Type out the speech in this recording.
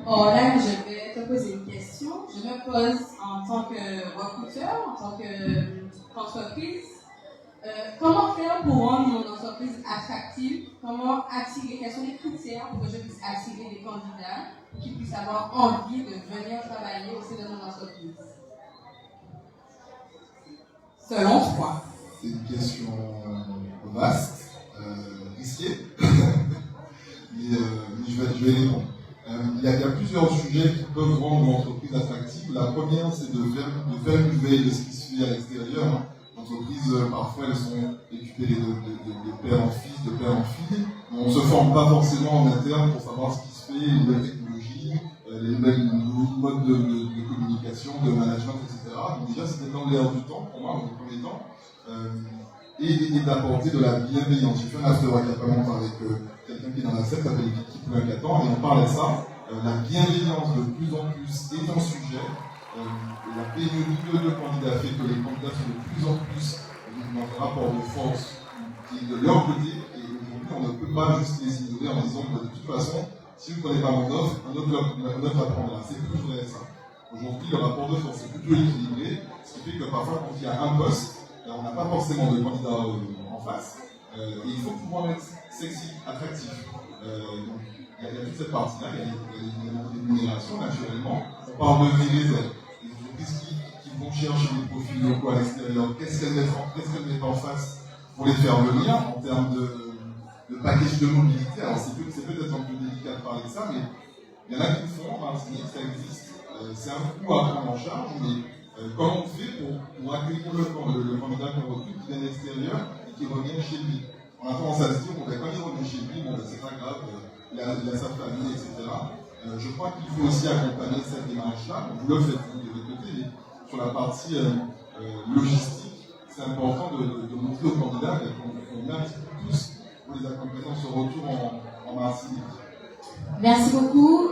Or là, je vais te poser une question. Je me pose en tant que recruteur, en tant qu'entreprise. Comment faire pour rendre mon entreprise attractive? Comment attirer? Quels sont les critères pour que je puisse attirer des candidats pour qu'ils puissent avoir envie de venir travailler au sein de mon entreprise? Selon toi. C'est une question vaste, risquée, mais je vais répondre. Il y a plusieurs sujets qui peuvent rendre une entreprise attractive. La première, c'est de faire une veille de ce qui se fait à l'extérieur. Les entreprises, parfois, elles sont récupérées de père en fils, de père en fille. On ne se forme pas forcément en interne pour savoir ce qui se fait, les nouvelles technologies, les nouveaux modes de communication, de management, etc. Donc déjà, c'était dans l'air du temps, pour moi, dans le premier temps. Et d'apporter de la bienveillance. J'ai fait un after-work il y a pas longtemps avec quelqu'un qui est dans la secte, s'appelle Vicky Poulain-Catan, et on parlait de ça. La bienveillance de plus en plus est un sujet. La pénurie de candidats fait que les candidats sont de plus en plus dans un rapport de force qui est de leur côté, et aujourd'hui on ne peut pas juste les ignorer en disant que de toute façon, si vous ne prenez pas mon offre, un autre la prendra. C'est plus vrai ça. Aujourd'hui, le rapport de force est plutôt équilibré, ce qui fait que parfois quand il y a un poste, on n'a pas forcément de candidats en face, et il faut pouvoir être sexy, attractif. Donc, il y a toute cette partie-là, il y a les rémunérations, naturellement. On parle de VLZ, les entreprises qui vont chercher des profils locaux à l'extérieur, qu'est-ce qu'elles mettent en face pour les faire venir en termes de package de mobilité. Alors, c'est peut-être un peu délicat de parler de ça, mais il y en a qui le font en Martinique, ça existe. C'est un coût à prendre en charge, mais comment on fait pour accueillir le candidat qu'on recrute qui vient de l'extérieur et qui revient chez lui? On a tendance à se dire, quand il revient chez lui, c'est pas grave, il a sa famille, etc. Je crois qu'il faut aussi accompagner cette démarche-là. Vous le faites de votre côté, mais sur la partie logistique, c'est important de montrer aux candidats qu'on met un petit peu tous pour les accompagner dans ce retour en Martinique. Merci beaucoup.